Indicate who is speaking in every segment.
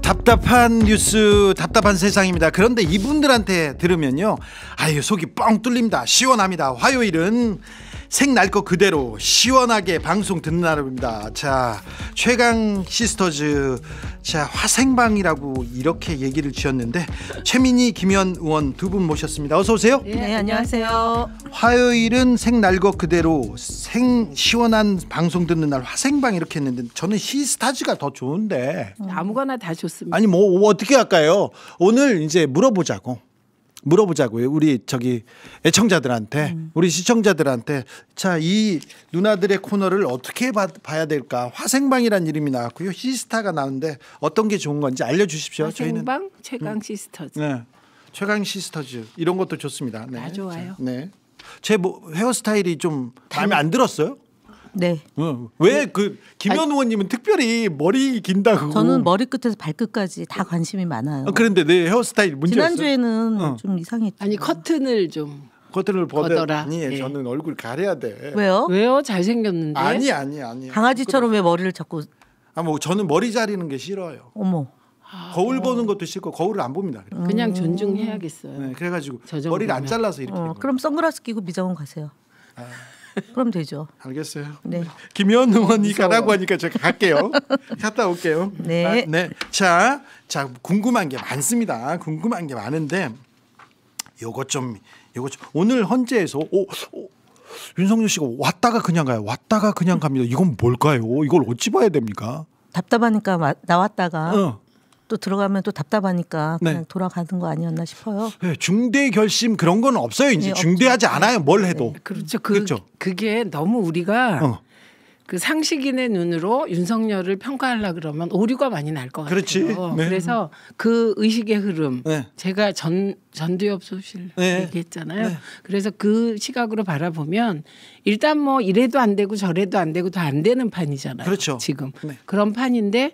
Speaker 1: 답답한 뉴스, 답답한 세상입니다. 그런데 이분들한테 들으면요, 아유, 속이 뻥 뚫립니다. 시원합니다. 화요일은 생날 것 그대로 시원하게 방송 듣는 날입니다. 자, 최강 시스터즈, 자, 화생방이라고 이렇게 얘기를 지었는데 최민희, 김현 의원 두 분 모셨습니다. 어서 오세요.
Speaker 2: 네, 안녕하세요.
Speaker 1: 화요일은 생날 것 그대로 시원한 방송 듣는 날 화생방 이렇게 했는데 저는 시스타즈가 더 좋은데.
Speaker 2: 아무거나 다 좋습니다.
Speaker 1: 아니 뭐 어떻게 할까요? 오늘 이제 물어보자고요. 우리 저기 애청자들한테, 우리 시청자들한테, 자, 이 누나들의 코너를 어떻게 봐야 될까? 화생방이란 이름이 나왔고요. 시스타가 나오는데 어떤 게 좋은 건지 알려주십시오.
Speaker 2: 화생방, 최강 시스터즈.
Speaker 1: 네, 최강 시스터즈 이런 것도 좋습니다. 네.
Speaker 2: 다 좋아요.
Speaker 1: 네, 제 헤어스타일이 좀 마음에 안 들었어요?
Speaker 3: 네.
Speaker 1: 왜 그 김현 의원님은 특별히 머리 긴다고?
Speaker 3: 저는 머리끝에서 발끝까지 다 관심이 많아요.
Speaker 1: 그런데 내 헤어스타일 문제였어요.
Speaker 3: 지난주에는 좀 이상했죠.
Speaker 2: 아니 커튼을 좀
Speaker 1: 커튼을
Speaker 2: 걷어라.
Speaker 1: 아니,
Speaker 2: 예.
Speaker 1: 저는 얼굴 가려야 돼.
Speaker 3: 왜요?
Speaker 2: 잘생겼는데.
Speaker 1: 아니.
Speaker 3: 강아지처럼 왜 머리를 자꾸?
Speaker 1: 뭐 저는 머리 자르는 게 싫어요.
Speaker 3: 어머.
Speaker 1: 거울 보는 것도 싫고 거울을 안 봅니다.
Speaker 2: 그냥 존중해야겠어요.
Speaker 1: 네, 그래가지고
Speaker 2: 저 정도면.
Speaker 1: 머리를 안 잘라서 이렇게.
Speaker 3: 그럼 선글라스 끼고 미장원 가세요. 그럼 되죠.
Speaker 1: 알겠어요.
Speaker 3: 네.
Speaker 1: 김현 의원이 가라고 하니까 제가 갈게요. 갔다 올게요.
Speaker 3: 네.
Speaker 1: 네. 자, 궁금한 게 많습니다. 궁금한 게 많은데 요것 좀 오늘 헌재에서 윤석열 씨가 왔다가 그냥 가요. 왔다가 그냥 갑니다. 이건 뭘까요? 이걸 어찌 봐야 됩니까?
Speaker 3: 답답하니까 나왔다가 또 들어가면 또 답답하니까 그냥
Speaker 1: 네.
Speaker 3: 돌아가는 거 아니었나 싶어요.
Speaker 1: 네, 중대 결심 그런 건 없어요. 이제
Speaker 3: 네,
Speaker 1: 중대하지 않아요. 뭘 해도.
Speaker 3: 네.
Speaker 2: 그렇죠.
Speaker 1: 그렇죠.
Speaker 2: 그게 너무 우리가 그 상식인의 눈으로 윤석열을 평가하려 그러면 오류가 많이 날 것 같아요.
Speaker 1: 그렇지. 네.
Speaker 2: 그래서 그 의식의 흐름,
Speaker 1: 네.
Speaker 2: 제가 전두엽 소실
Speaker 1: 네.
Speaker 2: 얘기했잖아요.
Speaker 1: 네.
Speaker 2: 그래서 그 시각으로 바라보면 일단 뭐 이래도 안 되고 저래도 안 되고 다 안 되는 판이잖아요.
Speaker 1: 그렇죠.
Speaker 2: 지금
Speaker 1: 네.
Speaker 2: 그런 판인데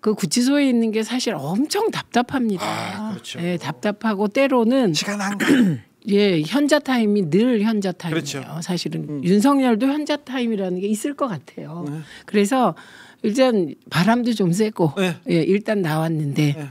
Speaker 2: 그 구치소에 있는 게 사실 엄청 답답합니다.
Speaker 1: 그렇죠.
Speaker 2: 예, 답답하고 때로는
Speaker 1: 시간 한가득.
Speaker 2: 예, 현자 타임이 늘 현자 타임이에요.
Speaker 1: 그렇죠.
Speaker 2: 사실은 윤석열도 현자 타임이라는 게 있을 것 같아요.
Speaker 1: 네.
Speaker 2: 그래서 일단 바람도 좀 세고
Speaker 1: 네.
Speaker 2: 예, 일단 나왔는데
Speaker 1: 네.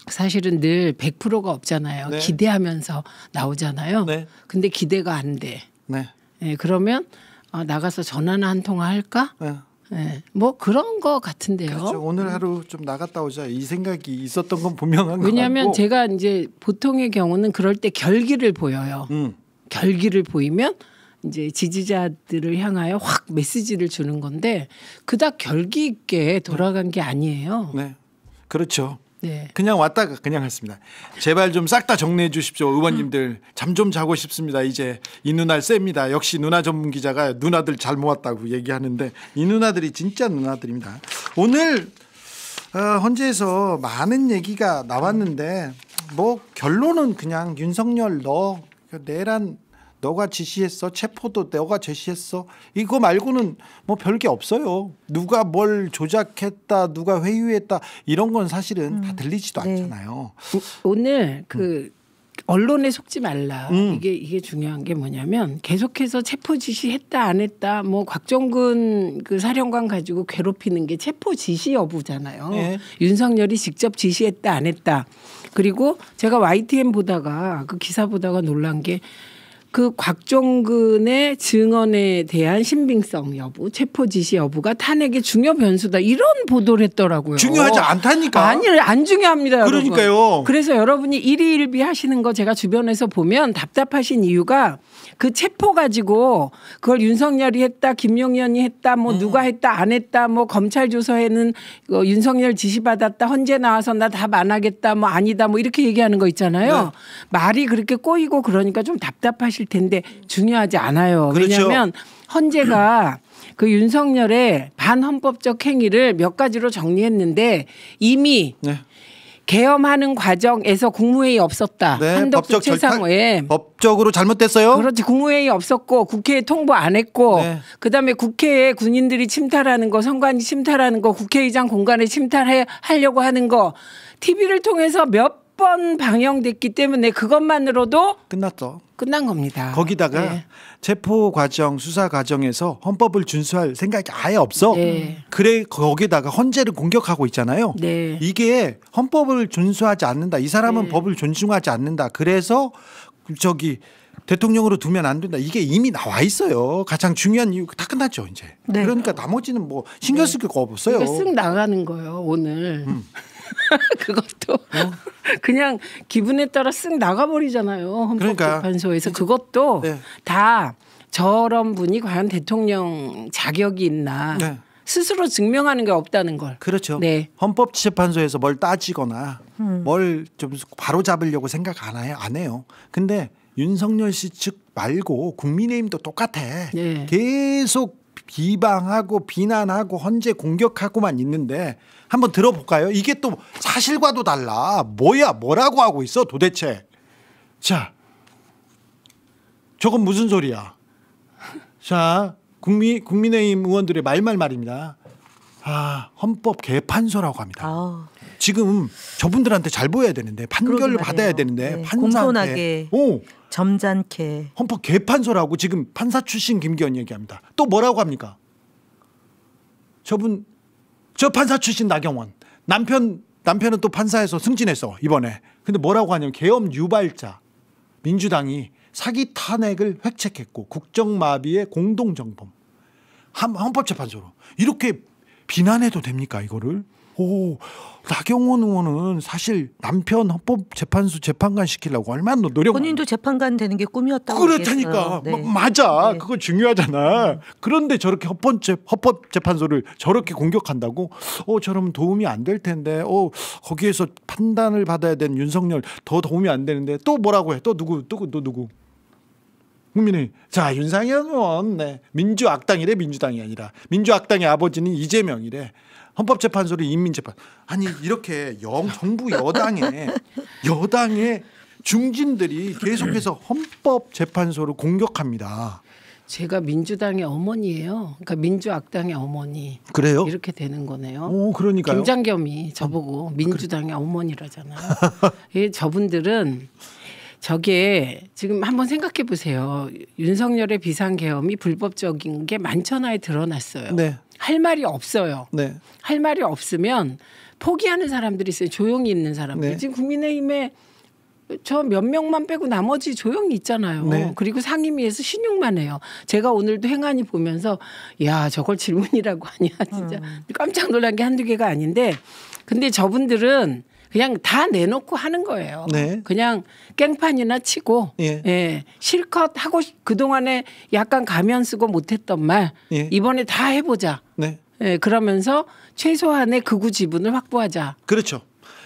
Speaker 2: 사실은 늘 100%가 없잖아요.
Speaker 1: 네.
Speaker 2: 기대하면서 나오잖아요.
Speaker 1: 네.
Speaker 2: 근데 기대가 안 돼.
Speaker 1: 네.
Speaker 2: 예, 그러면 나가서 전화나 한 통화 할까?
Speaker 1: 네.
Speaker 2: 예, 뭐 그런 거 같은데요.
Speaker 1: 그렇죠. 오늘 하루 좀 나갔다 오자 이 생각이 있었던 건 분명한 거
Speaker 2: 왜냐하면
Speaker 1: 같고.
Speaker 2: 제가 이제 보통의 경우는 그럴 때 결기를 보여요. 결기를 보이면 이제 지지자들을 향하여 확 메시지를 주는 건데 그닥 결기 있게 돌아간 게 아니에요.
Speaker 1: 네, 그렇죠.
Speaker 2: 네.
Speaker 1: 그냥 왔다가 그냥 했습니다. 제발 좀 싹 다 정리해 주십시오. 의원님들 잠 좀 자고 싶습니다. 이제 이 누나 셉니다. 역시 누나 전문 기자가 누나들 잘 모았다고 얘기하는데 이 누나들이 진짜 누나들입니다. 오늘 헌재에서 많은 얘기가 나왔는데 뭐 결론은 그냥 윤석열 너 내란 너가 지시했어. 체포도 너가 제시했어. 이거 말고는 뭐 별게 없어요. 누가 뭘 조작했다, 누가 회유했다 이런 건 사실은 다 들리지도
Speaker 3: 네.
Speaker 1: 않잖아요.
Speaker 2: 오늘 그 언론에 속지 말라. 이게 중요한 게 뭐냐면 계속해서 체포 지시했다 안 했다 뭐 곽종근 그 사령관 가지고 괴롭히는 게 체포 지시 여부잖아요.
Speaker 1: 네.
Speaker 2: 윤석열이 직접 지시했다 안 했다. 그리고 제가 YTN 보다가 그 기사 보다가 놀란 게 그 곽종근의 증언에 대한 신빙성 여부, 체포 지시 여부가 탄핵의 중요 변수다. 이런 보도를 했더라고요.
Speaker 1: 중요하지 않다니까.
Speaker 2: 아니, 안 중요합니다.
Speaker 1: 그러니까요.
Speaker 2: 여러분. 그래서 여러분이 일희일비 하시는 거 제가 주변에서 보면 답답하신 이유가 그 체포 가지고 그걸 윤석열이 했다, 김용현이 했다, 뭐 누가 했다, 안 했다, 뭐 검찰 조서에는 윤석열 지시받았다, 헌재 나와서 나 답 안 하겠다, 뭐 아니다, 뭐 이렇게 얘기하는 거 있잖아요.
Speaker 1: 네.
Speaker 2: 말이 그렇게 꼬이고 그러니까 좀 답답하실 텐데 중요하지 않아요.
Speaker 1: 그렇죠.
Speaker 2: 왜냐하면 헌재가 그 윤석열의 반헌법적 행위를 몇 가지로 정리했는데 이미
Speaker 1: 네.
Speaker 2: 계엄하는 과정에서 국무회의 없었다.
Speaker 1: 네,
Speaker 2: 한덕수 최상호에
Speaker 1: 법적으로 잘못됐어요.
Speaker 2: 그렇지. 국무회의 없었고 국회에 통보 안 했고
Speaker 1: 네.
Speaker 2: 그다음에 국회에 군인들이 침탈하는 거 선관위 침탈하는 거 국회의장 공간에 침탈하려고 하는 거 TV를 통해서 몇 번 방영됐기 때문에 그것만으로도
Speaker 1: 끝났죠.
Speaker 2: 끝난 겁니다.
Speaker 1: 거기다가
Speaker 2: 네.
Speaker 1: 체포 과정, 수사 과정에서 헌법을 준수할 생각이 아예 없어.
Speaker 2: 네.
Speaker 1: 그래 거기다가 헌재를 공격하고 있잖아요.
Speaker 2: 네.
Speaker 1: 이게 헌법을 준수하지 않는다. 이 사람은
Speaker 2: 네.
Speaker 1: 법을 존중하지 않는다. 그래서 저기 대통령으로 두면 안 된다. 이게 이미 나와 있어요. 가장 중요한 이유 다 끝났죠 이제.
Speaker 3: 네.
Speaker 1: 그러니까 나머지는 뭐 신경 쓸 거 없어요.
Speaker 2: 그러니까 쓱 나가는 거예요 오늘. 그것도 그냥 기분에 따라 쓱 나가버리잖아요. 헌법재판소에서. 그것도
Speaker 1: 네.
Speaker 2: 다 저런 분이 과연 대통령 자격이 있나
Speaker 1: 네.
Speaker 2: 스스로 증명하는 게 없다는 걸.
Speaker 1: 그렇죠.
Speaker 2: 네.
Speaker 1: 헌법재판소에서 뭘 따지거나 뭘 좀 바로 잡으려고 생각 안 해요. 근데 윤석열 씨 측 말고 국민의힘도 똑같아.
Speaker 2: 네.
Speaker 1: 계속 비방하고 비난하고 헌재 공격하고만 있는데 한번 들어볼까요? 이게 또 사실과도 달라. 뭐라고 하고 있어 도대체. 자, 저건 무슨 소리야. 자, 국민의힘 의원들의 말입니다. 헌법 개판소라고 합니다.
Speaker 3: 아우.
Speaker 1: 지금 저분들한테 잘 보여야 되는데 판결을 받아야 되는데
Speaker 3: 네.
Speaker 1: 판사한테
Speaker 3: 공손하게 점잖게
Speaker 1: 헌법 개판소라고 지금 판사 출신 김기현 얘기합니다. 또 뭐라고 합니까? 저 판사 출신 나경원 남편은 또 판사에서 승진했어 이번에. 근데 뭐라고 하냐면 계엄 유발자 민주당이 사기 탄핵을 획책했고 국정마비의 공동정범 헌법재판소로 이렇게 비난해도 됩니까 이거를? 나경원 의원은 사실 남편 헌법재판소 재판관 시키려고 얼마나 노력.
Speaker 3: 본인도 재판관 되는 게 꿈이었다고.
Speaker 1: 그렇다니까.
Speaker 3: 네.
Speaker 1: 맞아.
Speaker 3: 네.
Speaker 1: 그거 중요하잖아. 그런데 저렇게 헌법재판소를 저렇게 공격한다고? 저러면 도움이 안 될 텐데. 거기에서 판단을 받아야 되는 윤석열 더 도움이 안 되는데 또 뭐라고 해? 또 누구? 국민의 자 윤상현 의원 민주악당이래. 민주당이 아니라 민주악당의 아버지는 이재명이래. 헌법재판소를 인민재판. 아니 이렇게 정부 여당의 중진들이 계속해서 헌법재판소를 공격합니다.
Speaker 2: 제가 민주당의 어머니예요. 그러니까 민주악당의 어머니.
Speaker 1: 그래요?
Speaker 2: 이렇게 되는 거네요.
Speaker 1: 그러니까요.
Speaker 2: 김장겸이 저보고 민주당의 어머니라잖아요. 저분들은 저게 지금 한번 생각해 보세요. 윤석열의 비상계엄이 불법적인 게 만천하에 드러났어요.
Speaker 1: 네.
Speaker 2: 할 말이 없어요.
Speaker 1: 네.
Speaker 2: 할 말이 없으면 포기하는 사람들이 있어요. 조용히 있는 사람들.
Speaker 1: 네.
Speaker 2: 지금 국민의힘에 저 몇 명만 빼고 나머지 조용히 있잖아요.
Speaker 1: 네.
Speaker 2: 그리고 상임위에서 신용만 해요. 제가 오늘도 행안위 보면서 야 저걸 질문이라고 하냐 진짜 깜짝 놀란 게 한두 개가 아닌데 근데 저분들은 그냥 다 내놓고 하는 거예요.
Speaker 1: 네.
Speaker 2: 그냥 깽판이나 치고
Speaker 1: 예.
Speaker 2: 실컷 하고 그동안에 약간 가면 쓰고 못했던 말 이번에 다 해보자.
Speaker 1: 네.
Speaker 2: 그러면서 최소한의 극우 지분을 확보하자.
Speaker 1: 그렇죠.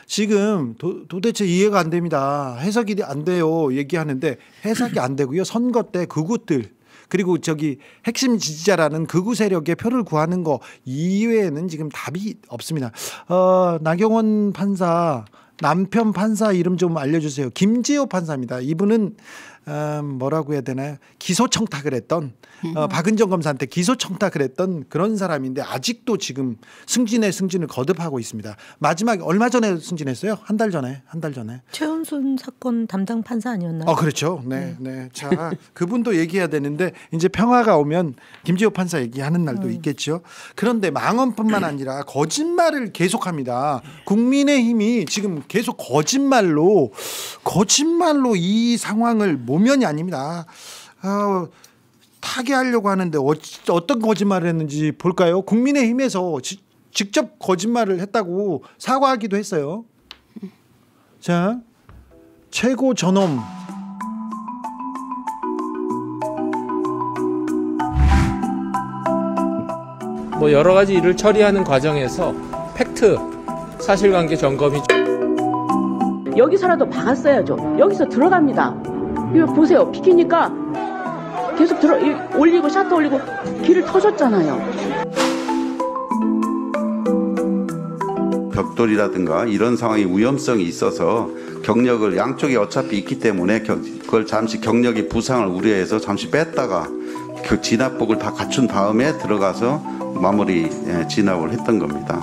Speaker 1: 지금 도대체 이해가 안 됩니다. 해석이 안 돼요. 얘기하는데 해석이 안 되고요. 선거 때 극우들 그리고 저기 핵심 지지자라는 극우 세력의 표를 구하는 거 이외에는 지금 답이 없습니다. 나경원 판사 남편 판사 이름 좀 알려주세요. 김재호 판사입니다. 이분은 뭐라고 해야 되나요? 기소 청탁을 했던 박은정 검사한테 기소 청탁을 했던 그런 사람인데 아직도 지금 승진을 거듭하고 있습니다. 마지막에 얼마 전에 승진했어요? 한 달 전에.
Speaker 3: 최은순 사건 담당 판사 아니었나요?
Speaker 1: 그렇죠. 네. 자, 그분도 얘기해야 되는데 이제 평화가 오면 김지호 판사 얘기하는 날도 있겠죠. 그런데 망언뿐만 아니라 거짓말을 계속합니다. 국민의힘이 지금 계속 거짓말로 이 상황을 모면이 아닙니다. 타개하려고 하는데 어떤 거짓말을 했는지 볼까요? 국민의힘에서 직접 거짓말을 했다고 사과하기도 했어요. 자, 최고 전엄
Speaker 4: 여러 가지 일을 처리하는 과정에서 팩트, 사실관계 점검이
Speaker 5: 여기서라도 박았어야죠. 여기서 들어갑니다. 이거 보세요. 비키니까 계속 올리고 샷도 올리고 길을 터줬잖아요.
Speaker 6: 벽돌이라든가 이런 상황이 위험성이 있어서 경력을 양쪽에 어차피 있기 때문에 그걸 잠시 경력의 부상을 우려해서 잠시 뺐다가 그 진압복을 다 갖춘 다음에 들어가서 마무리 진압을 했던 겁니다.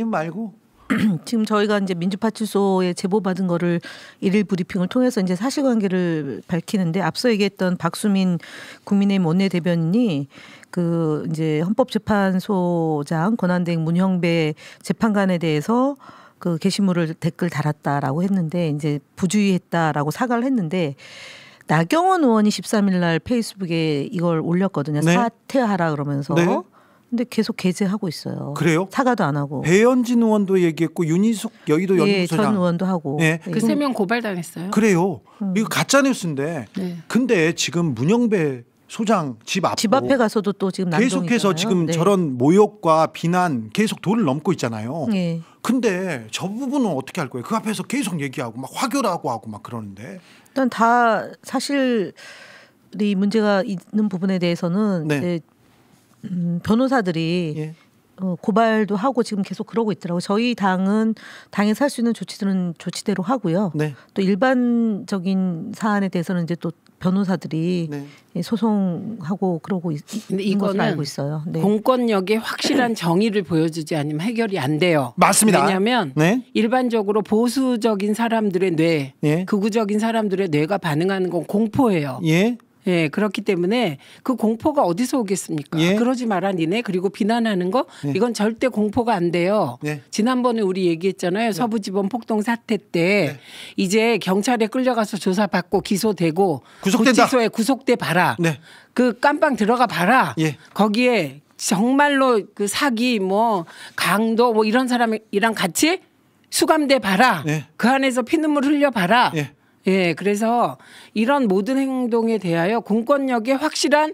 Speaker 1: 말고.
Speaker 3: 지금 저희가 이제 민주파출소에 제보받은 거를 일일 브리핑을 통해서 이제 사실관계를 밝히는데 앞서 얘기했던 박수민 국민의힘 원내대변인이 그 이제 헌법재판소장 권한대행 문형배 재판관에 대해서 그 게시물을 댓글 달았다라고 했는데 이제 부주의했다라고 사과를 했는데 나경원 의원이 13일 날 페이스북에 이걸 올렸거든요.
Speaker 1: 네.
Speaker 3: 사퇴하라 그러면서.
Speaker 1: 네.
Speaker 3: 근데 계속 게재하고 있어요.
Speaker 1: 그래요?
Speaker 3: 사과도 안 하고.
Speaker 1: 배현진 의원도 얘기했고 윤희숙 여의도
Speaker 3: 예,
Speaker 1: 연구소장.
Speaker 3: 전 의원도 하고.
Speaker 1: 예.
Speaker 2: 그 3명 고발당했어요.
Speaker 1: 그래요. 이거 가짜 뉴스인데.
Speaker 2: 네.
Speaker 1: 근데 지금 문영배 소장 집
Speaker 3: 앞에 가서도 또 지금 난동이잖아요.
Speaker 1: 계속해서 지금
Speaker 3: 네.
Speaker 1: 저런 모욕과 비난 계속 도를 넘고 있잖아요.
Speaker 3: 예.
Speaker 1: 근데 저 부분은 어떻게 할 거예요? 그 앞에서 계속 얘기하고 막 화교라고 하고 막 그러는데.
Speaker 3: 일단 다 사실 이 문제가 있는 부분에 대해서는
Speaker 1: 네.
Speaker 3: 이제 변호사들이
Speaker 1: 예.
Speaker 3: 고발도 하고 지금 계속 그러고 있더라고요. 저희 당은 당에서 할 수 있는 조치들은 조치대로 하고요.
Speaker 1: 네.
Speaker 3: 또 일반적인 사안에 대해서는 이제 또 변호사들이
Speaker 1: 네.
Speaker 3: 소송하고 그러고
Speaker 2: 근데
Speaker 3: 있는 것으로
Speaker 2: 이거는
Speaker 3: 알고 있어요. 네.
Speaker 2: 공권력의 확실한 정의를 보여주지 않으면 해결이 안 돼요.
Speaker 1: 맞습니다.
Speaker 2: 왜냐하면
Speaker 1: 네.
Speaker 2: 일반적으로 보수적인 사람들의 뇌,
Speaker 1: 예.
Speaker 2: 극우적인 사람들의 뇌가 반응하는 건 공포예요.
Speaker 1: 예.
Speaker 2: 예, 그렇기 때문에 그 공포가 어디서 오겠습니까?
Speaker 1: 예.
Speaker 2: 그러지 마라 니네. 그리고 비난하는 거 이건 절대 공포가 안 돼요.
Speaker 1: 예.
Speaker 2: 지난번에 우리 얘기했잖아요. 서부지법 폭동 사태 때 이제 경찰에 끌려가서 조사받고 기소되고
Speaker 1: 구속된다.
Speaker 2: 구치소에 구속돼 봐라.
Speaker 1: 네.
Speaker 2: 그 깜빵 들어가 봐라.
Speaker 1: 예.
Speaker 2: 거기에 정말로 그 사기 뭐 강도 뭐 이런 사람이랑 같이 수감돼 봐라.
Speaker 1: 예.
Speaker 2: 그 안에서 피눈물 흘려 봐라.
Speaker 1: 예.
Speaker 2: 예, 그래서 이런 모든 행동에 대하여 공권력의 확실한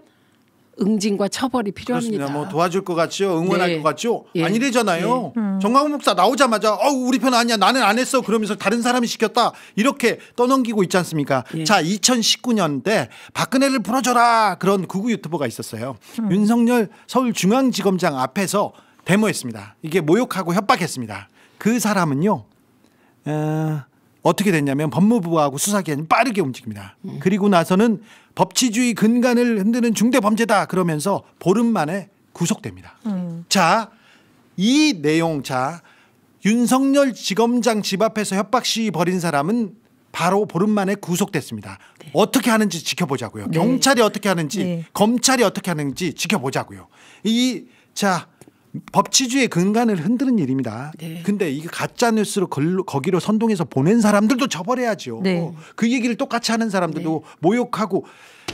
Speaker 2: 응징과 처벌이 필요합니다.
Speaker 1: 그렇습니다. 뭐 도와줄 것 같죠? 응원할
Speaker 2: 네.
Speaker 1: 것 같죠?
Speaker 2: 예.
Speaker 1: 아니래잖아요. 정광훈 목사 나오자마자 우리 편 아니야. 나는 안 했어. 그러면서 다른 사람이 시켰다. 이렇게 떠넘기고 있지 않습니까?
Speaker 2: 예.
Speaker 1: 자, 2019년대 박근혜를 풀어줘라. 그런 극우 유튜버가 있었어요. 윤석열 서울중앙지검장 앞에서 데모했습니다. 이게 모욕하고 협박했습니다. 그 사람은요. 어떻게 됐냐면 법무부하고 수사기관이 빠르게 움직입니다. 그리고 나서는 법치주의 근간을 흔드는 중대범죄다 그러면서 보름 만에 구속됩니다. 자, 이 내용 윤석열 지검장 집 앞에서 협박 시위 벌인 사람은 바로 보름 만에 구속됐습니다. 네. 어떻게 하는지 지켜보자고요.
Speaker 3: 네.
Speaker 1: 경찰이 어떻게 하는지
Speaker 3: 네.
Speaker 1: 검찰이 어떻게 하는지 지켜보자고요. 법치주의 근간을 흔드는 일입니다.
Speaker 2: 네.
Speaker 1: 근데 이게 가짜 뉴스로 거기로 선동해서 보낸 사람들도 처벌해야죠.
Speaker 3: 네.
Speaker 1: 그 얘기를 똑같이 하는 사람들도 모욕하고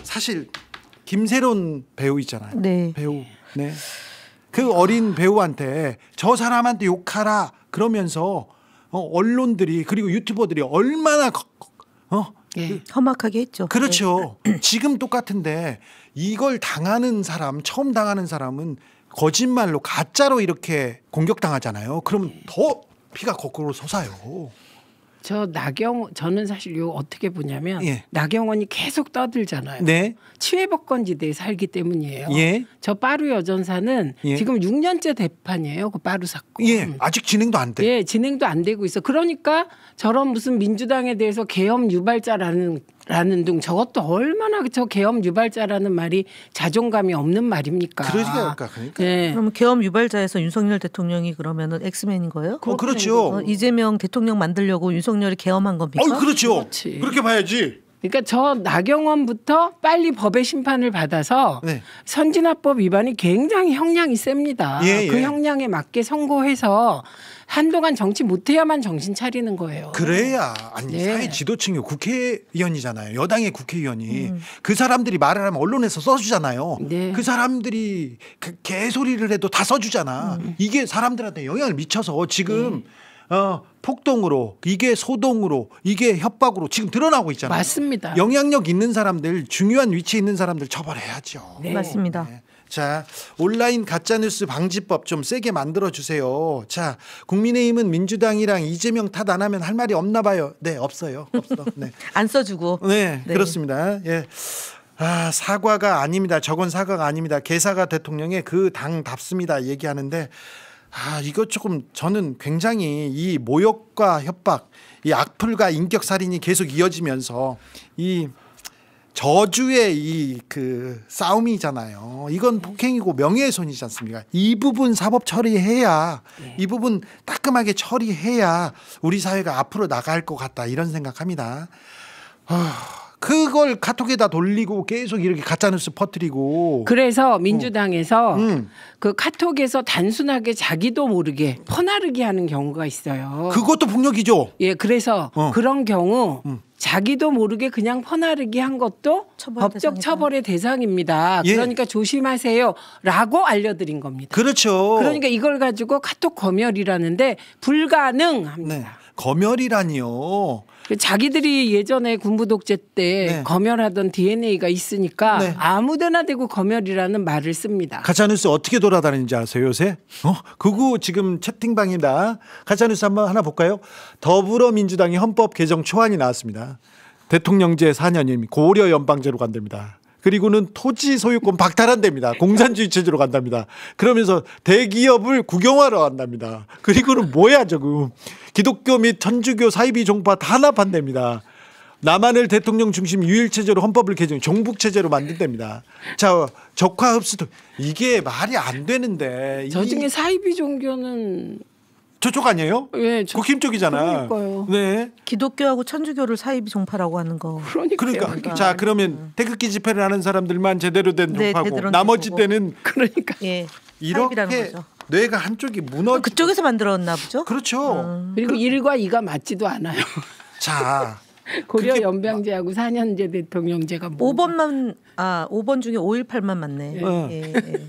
Speaker 1: 사실 김세론 배우 있잖아요.
Speaker 3: 네.
Speaker 1: 배우. 네. 그 어린 배우한테 저 사람한테 욕하라 그러면서 언론들이 그리고 유튜버들이 얼마나
Speaker 2: 예.
Speaker 3: 험악하게 했죠.
Speaker 1: 그렇죠. 지금 똑같은데 이걸 당하는 사람, 처음 당하는 사람은 거짓말로 가짜로 이렇게 공격당하잖아요. 그러면 더 피가 거꾸로 솟아요.
Speaker 2: 저는 사실 요 어떻게 보냐면
Speaker 1: 예.
Speaker 2: 나경원이 계속 떠들잖아요.
Speaker 1: 네.
Speaker 2: 치외법권지대에 살기 때문이에요.
Speaker 1: 예.
Speaker 2: 저 빠루 여전사는
Speaker 1: 예.
Speaker 2: 지금 6년째 대판이에요. 그 빠루 사건.
Speaker 1: 예. 아직 진행도 안 돼.
Speaker 2: 예, 진행도 안 되고 있어. 그러니까 저런 무슨 민주당에 대해서 계엄 유발자라는 등 저것도 얼마나 저 계엄 유발자라는 말이 자존감이 없는 말입니까?
Speaker 1: 그러니까.
Speaker 2: 예.
Speaker 3: 그럼 계엄 유발자에서 윤석열 대통령이 그러면은 엑스맨인 거예요?
Speaker 1: 그렇죠.
Speaker 3: 이재명 대통령 만들려고 윤석열이 계엄한 겁니까?
Speaker 1: 그렇죠.
Speaker 2: 그렇지.
Speaker 1: 그렇게 봐야지.
Speaker 2: 그러니까 저 나경원부터 빨리 법의 심판을 받아서
Speaker 1: 네.
Speaker 2: 선진화법 위반이 굉장히 형량이 셉니다.
Speaker 1: 예, 예.
Speaker 2: 그 형량에 맞게 선고해서 한동안 정치 못해야만 정신 차리는 거예요.
Speaker 1: 그래야 아니
Speaker 2: 네.
Speaker 1: 사회 지도층이 국회의원이잖아요. 여당의 국회의원이 그 사람들이 말을 하면 언론에서 써주잖아요.
Speaker 2: 네.
Speaker 1: 그 사람들이 그 개소리를 해도 다 써주잖아. 이게 사람들한테 영향을 미쳐서 지금 폭동으로 이게 소동으로 이게 협박으로 지금 드러나고 있잖아요.
Speaker 2: 맞습니다.
Speaker 1: 영향력 있는 사람들 중요한 위치에 있는 사람들 처벌해야죠.
Speaker 2: 네.
Speaker 3: 맞습니다.
Speaker 1: 네. 자, 온라인 가짜뉴스 방지법 좀 세게 만들어주세요. 자, 국민의힘은 민주당이랑 이재명 탓 안 하면 할 말이 없나 봐요. 네, 없어요. 없어. 네.
Speaker 3: 안 써주고.
Speaker 1: 네,
Speaker 3: 네.
Speaker 1: 그렇습니다. 예. 사과가 아닙니다. 저건 사과가 아닙니다. 개사가 대통령의 그 당답습니다. 얘기하는데, 이거 조금 저는 굉장히 이 모욕과 협박, 이 악플과 인격살인이 계속 이어지면서 이 저주의 이 그 싸움이잖아요. 이건 폭행이고 명예훼손이지 않습니까? 이 부분 사법 처리해야 이 부분 따끔하게 처리해야 우리 사회가 앞으로 나갈 것 같다 이런 생각합니다. 그걸 카톡에다 돌리고 계속 이렇게 가짜뉴스 퍼뜨리고
Speaker 2: 그래서 민주당에서 그 카톡에서 단순하게 자기도 모르게 퍼나르게 하는 경우가 있어요.
Speaker 1: 그것도 폭력이죠.
Speaker 2: 예, 그래서 그런 경우 자기도 모르게 그냥 퍼나르게 한 것도 법적
Speaker 3: 대상이다.
Speaker 2: 처벌의 대상입니다.
Speaker 1: 예.
Speaker 2: 그러니까 조심하세요라고 알려드린 겁니다.
Speaker 1: 그렇죠.
Speaker 2: 그러니까 이걸 가지고 카톡 검열이라는데 불가능합니다.
Speaker 1: 네. 검열이라니요.
Speaker 2: 자기들이 예전에 군부 독재 때
Speaker 1: 네.
Speaker 2: 검열하던 DNA가 있으니까
Speaker 1: 네.
Speaker 2: 아무데나 대고 검열이라는 말을 씁니다.
Speaker 1: 가짜뉴스 어떻게 돌아다니는지 아세요 요새? 그거 지금 채팅방입니다. 가짜뉴스 한번 하나 볼까요? 더불어민주당이 헌법 개정 초안이 나왔습니다. 대통령제 4년임 고려 연방제로 간답니다. 그리고는 토지 소유권 박탈한답니다. 공산주의 체제로 간답니다. 그러면서 대기업을 국영화로 한답니다. 그리고는 뭐야 저거. 기독교 및 천주교 사이비 종파 탄압한답니다. 남한을 대통령 중심 유일체제로 헌법을 개정 종북체제로 만든답니다. 자 적화흡수도 이게 말이 안 되는데
Speaker 2: 저 중에 사이비 종교는
Speaker 1: 저쪽 아니에요?
Speaker 2: 예,
Speaker 1: 국힘 쪽이잖아.
Speaker 2: 그러니까요.
Speaker 1: 네.
Speaker 3: 기독교하고 천주교를 사이비 종파라고 하는 거.
Speaker 1: 그러니까 자 그러면 태극기 집회를 하는 사람들만 제대로 된
Speaker 3: 네,
Speaker 1: 종파고
Speaker 3: 제대로
Speaker 1: 나머지
Speaker 3: 되고.
Speaker 1: 때는
Speaker 2: 그러니까
Speaker 3: 예. 사이비라는
Speaker 1: 이렇게
Speaker 3: 거죠.
Speaker 1: 뇌가 한쪽이 무너.
Speaker 3: 그쪽에서 만들었나 보죠.
Speaker 1: 그렇죠.
Speaker 2: 그리고 1과 2가 맞지도 않아요.
Speaker 1: 자
Speaker 2: 고려
Speaker 1: 그게
Speaker 2: 연방제하고 4년제 대통령제가 뭐
Speaker 3: 5번 중에 518만 맞네. 예, 예.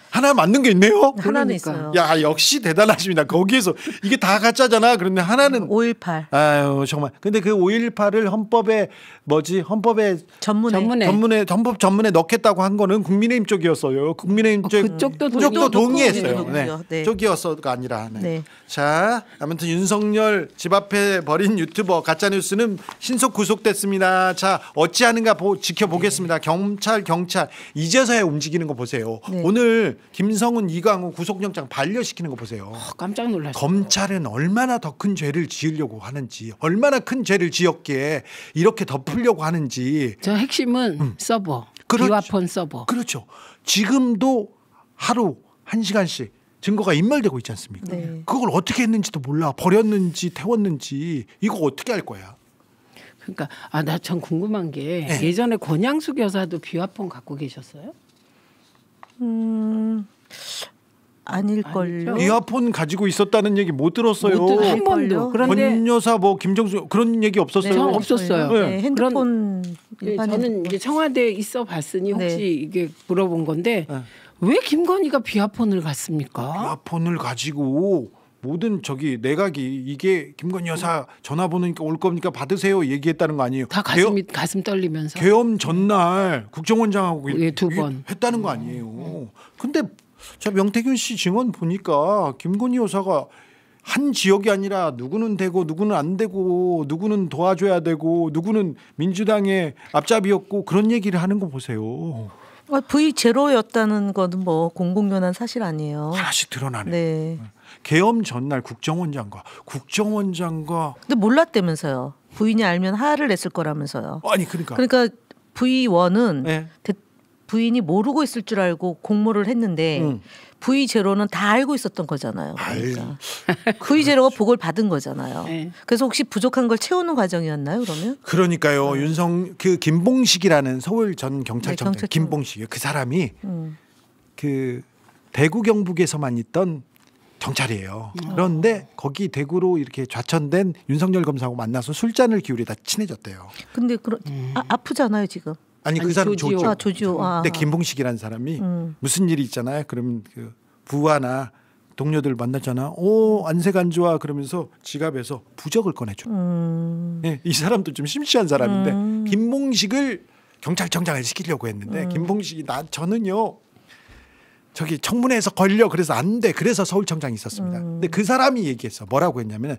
Speaker 1: 하나 맞는 게 있네요.
Speaker 3: 하나는
Speaker 2: 그러니까.
Speaker 3: 있어요.
Speaker 1: 야 역시 대단하십니다. 거기에서 이게 다 가짜잖아. 그런데 하나는
Speaker 3: 518
Speaker 1: 아유 정말. 근데 그 5.18을 헌법에
Speaker 3: 전문에
Speaker 1: 헌법 전문에 넣겠다고 한 거는 국민의힘 쪽이었어요. 국민의힘
Speaker 2: 그쪽도
Speaker 1: 동의했어요.
Speaker 3: 동의했죠. 네.
Speaker 1: 쪽이었어가 아니라. 네.
Speaker 3: 네.
Speaker 1: 자 아무튼 윤석열 집 앞에 버린 유튜버 가짜뉴스는 신속 구속됐습니다. 자 어찌하는가 지켜보겠습니다. 경찰 이제서야 움직이는 거 보세요.
Speaker 3: 네.
Speaker 1: 오늘 김성훈 이강우 구속영장 반려시키는 거 보세요.
Speaker 2: 깜짝 놀랐어요.
Speaker 1: 검찰은 얼마나 더 큰 죄를 지으려고 하는지 얼마나 큰 죄를 지었기에 이렇게 덮으려고 하는지.
Speaker 2: 저 핵심은 서버,
Speaker 1: 그렇죠.
Speaker 2: 비화폰 서버.
Speaker 1: 그렇죠. 지금도 하루 1시간씩 증거가 인멸되고 있지 않습니까?
Speaker 3: 네.
Speaker 1: 그걸 어떻게 했는지도 몰라. 버렸는지 태웠는지 이거 어떻게 할 거야?
Speaker 2: 그러니까 나 전 궁금한 게
Speaker 1: 네.
Speaker 2: 예전에 권양숙 여사도 비화폰 갖고 계셨어요?
Speaker 3: 아닐걸요.
Speaker 1: 이어폰 가지고 있었다는 얘기 못 들었어요.
Speaker 2: 한 번도. 그런데
Speaker 1: 권 여사 뭐 김정수 그런 얘기 없었어요.
Speaker 2: 전 없었어요.
Speaker 3: 네, 핸드폰
Speaker 2: 예,
Speaker 3: 일반인
Speaker 2: 저는 이제 청와대에 있어 봤으니 혹시
Speaker 3: 네.
Speaker 2: 이게 물어본 건데
Speaker 1: 네.
Speaker 2: 왜 김건희가 비화폰을 갔습니까?
Speaker 1: 이어폰을 가지고 모든 내각이 이게 김건희 여사 전화번호니까 올 겁니까 받으세요 얘기했다는 거 아니에요.
Speaker 2: 다 가슴 떨리면서.
Speaker 1: 계엄 전날 국정원장하고
Speaker 2: 예, 2번.
Speaker 1: 했다는 거 아니에요. 근데 저 명태균 씨 증언 보니까 김건희 여사가 한 지역이 아니라 누구는 되고 누구는 안 되고 누구는 도와줘야 되고 누구는 민주당의 앞잡이였고 그런 얘기를 하는 거 보세요.
Speaker 3: V0였다는 거는 뭐 공공연한 사실 아니에요.
Speaker 1: 하나씩 드러나네.
Speaker 3: 네.
Speaker 1: 계엄 전날 국정원장과
Speaker 3: 근데 몰랐다면서요. 부인이 알면 화를 냈을 거라면서요.
Speaker 1: 아니 그러니까
Speaker 3: V1은
Speaker 1: 네.
Speaker 3: 부인이 모르고 있을 줄 알고 공모를 했는데 V0는 다 알고 있었던 거잖아요. 그러니까. V0가 보고를 받은 거잖아요.
Speaker 2: 네.
Speaker 3: 그래서 혹시 부족한 걸 채우는 과정이었나요, 그러면?
Speaker 1: 그러니까요. 김봉식이라는 서울 전 경찰청장
Speaker 3: 경찰청.
Speaker 1: 김봉식 그 사람이 그 대구 경북에서만 있던 경찰이에요. 그런데 거기 대구로 이렇게 좌천된 윤석열 검사하고 만나서 술잔을 기울이다 친해졌대요.
Speaker 3: 근데 아프잖아요, 지금.
Speaker 1: 아니 그
Speaker 2: 아니,
Speaker 1: 사람
Speaker 2: 조지호.
Speaker 1: 조지호.
Speaker 3: 조지호.
Speaker 1: 근데 김봉식이라는 사람이 무슨 일이 있잖아요. 그러면 그 부하나 동료들 만났잖아. 오 안색 안 좋아 그러면서 지갑에서 부적을 꺼내줘. 예, 이 사람도 좀 심취한 사람인데 김봉식을 경찰청장을 시키려고 했는데 김봉식이 저는요 저기 청문회에서 걸려 그래서 안 돼. 그래서 서울청장이 있었습니다. 근데 그 사람이 얘기했어. 뭐라고 했냐면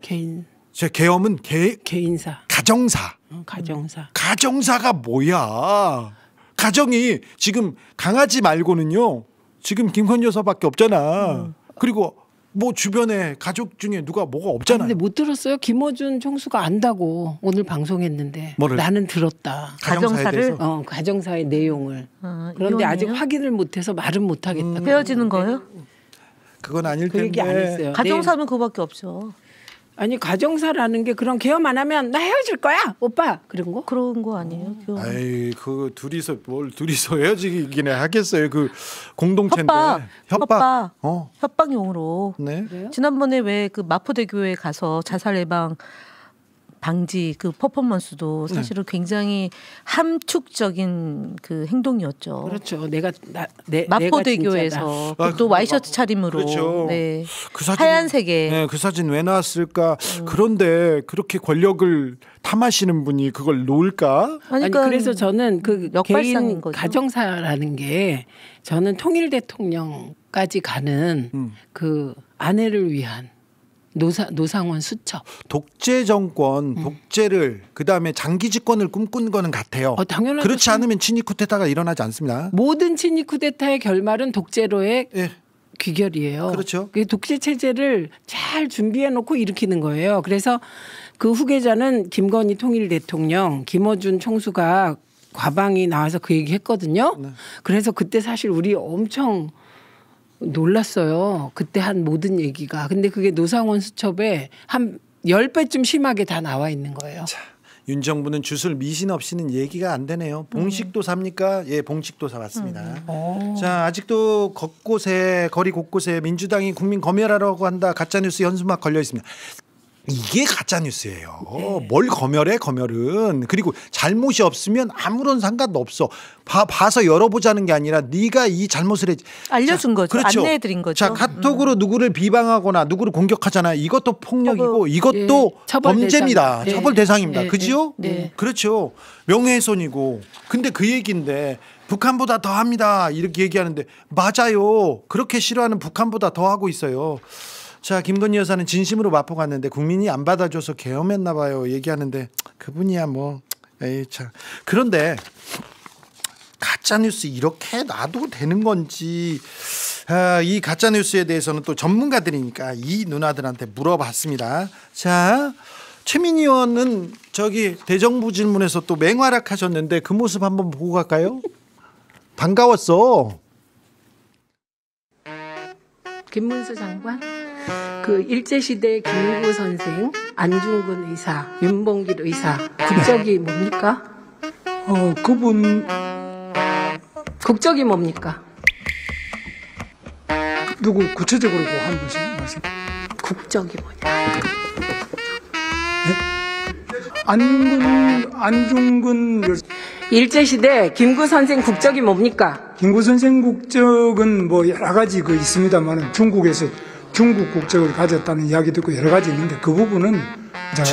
Speaker 1: 제 계엄은
Speaker 2: 개인사,
Speaker 1: 가정사.
Speaker 2: 가정사.
Speaker 1: 가정사가 뭐야? 가정이 지금 강아지 말고는요. 지금 김건희 여사밖에 없잖아. 그리고 뭐 주변에 가족 중에 누가 뭐가 없잖아요.
Speaker 2: 근데 못 들었어요? 김어준 총수가 안다고 오늘 방송했는데
Speaker 1: 뭐를?
Speaker 2: 나는 들었다.
Speaker 1: 가정사에 대해서?
Speaker 2: 가정사의 내용을. 그런데
Speaker 3: 이혼이에요?
Speaker 2: 아직 확인을 못해서 말은 못하겠다.
Speaker 3: 헤어지는 거예요?
Speaker 1: 그건 아닐
Speaker 2: 그 얘기 안
Speaker 1: 텐데.
Speaker 2: 했어요.
Speaker 3: 가정사면 그거밖에 없죠.
Speaker 2: 아니 가정사라는 게 그런 개엄 안 하면 나 헤어질 거야 오빠 그런 거?
Speaker 3: 그런 거 아니에요?
Speaker 1: 아이 그 둘이서 헤어지긴 하겠어요. 그 공동체인데
Speaker 3: 협박.
Speaker 1: 어.
Speaker 3: 협박용으로.
Speaker 1: 네.
Speaker 3: 지난번에 왜 그 마포대교에 가서 자살 예방 방지 그 퍼포먼스도 사실은 굉장히 함축적인 그 행동이었죠.
Speaker 2: 그렇죠.
Speaker 3: 마포대교에서 또 와이셔츠 차림으로
Speaker 1: 그렇죠.
Speaker 3: 네.
Speaker 1: 그 사진,
Speaker 3: 하얀색에
Speaker 1: 네, 그 사진 왜 나왔을까? 그런데 그렇게 권력을 탐하시는 분이 그걸 놓을까?
Speaker 2: 아니 그래서 저는 그
Speaker 3: 역발상인
Speaker 2: 개인
Speaker 3: 거죠.
Speaker 2: 가정사라는 게 저는 통일 대통령까지 가는 그 아내를 위한 노상원 수첩.
Speaker 1: 독재 정권, 독재를 그다음에 장기 집권을 꿈꾼 거는 같아요.
Speaker 2: 당연하죠.
Speaker 1: 그렇지 않으면 친위 쿠데타가 일어나지 않습니다.
Speaker 2: 모든 친위 쿠데타의 결말은 독재로의
Speaker 1: 예.
Speaker 2: 귀결이에요.
Speaker 1: 그렇죠.
Speaker 2: 그 독재 체제를 잘 준비해 놓고 일으키는 거예요. 그래서 그 후계자는 김건희 통일 대통령, 김어준 총수가 과방이 나와서 그 얘기 했거든요.
Speaker 1: 네.
Speaker 2: 그래서 그때 사실 우리 엄청 놀랐어요. 그때 한 모든 얘기가. 근데 그게 노상원 수첩에 한 10배쯤 심하게 다 나와 있는 거예요.
Speaker 1: 자, 윤 정부는 주술 미신 없이는 얘기가 안 되네요. 봉식도 삽니까? 예, 봉식도 사왔습니다. 자, 아직도 거리 곳곳에 민주당이 국민 검열하라고 한다. 가짜뉴스 현수막 걸려 있습니다. 이게 가짜 뉴스예요.
Speaker 2: 네.
Speaker 1: 뭘 검열은. 그리고 잘못이 없으면 아무런 상관도 없어. 봐서 열어보자는 게 아니라 네가 이 잘못을 했지.
Speaker 3: 알려준 거죠.
Speaker 1: 그렇죠.
Speaker 3: 안내해드린 거죠.
Speaker 1: 자, 카톡으로 누구를 비방하거나 누구를 공격하잖아. 이것도 폭력이고 이것도
Speaker 2: 예, 처벌
Speaker 1: 범죄입니다.
Speaker 2: 대상.
Speaker 1: 처벌 대상입니다.
Speaker 2: 네,
Speaker 1: 그지요?
Speaker 2: 네.
Speaker 1: 그렇죠. 명예훼손이고. 근데 그 얘기인데 북한보다 더 합니다. 이렇게 얘기하는데 맞아요. 그렇게 싫어하는 북한보다 더 하고 있어요. 자, 김건희 여사는 진심으로 마포 갔는데 국민이 안 받아줘서 계엄했나 봐요. 얘기하는데 그분이야 뭐. 에이 참. 그런데 가짜 뉴스 이렇게 놔도 되는 건지 이 가짜 뉴스에 대해서는 또 전문가들이니까 이 누나들한테 물어봤습니다. 자, 최민희 의원은 저기 대정부 질문에서 또 맹활약하셨는데 그 모습 한번 보고 갈까요? 반가웠어.
Speaker 2: 김문수 장관, 그 일제시대 김구 선생, 안중근 의사, 윤봉길 의사, 국적이 뭡니까?
Speaker 7: 그분
Speaker 2: 국적이 뭡니까?
Speaker 7: 누구 구체적으로 한 분씩 말씀.
Speaker 2: 국적이 뭐냐?
Speaker 7: 안중근
Speaker 2: 일제시대 김구 선생 국적이 뭡니까?
Speaker 7: 김구 선생 국적은 뭐 여러 가지 있습니다만 중국에서 중국 국적을 가졌다는 이야기도 있고 여러 가지 있는데 그 부분은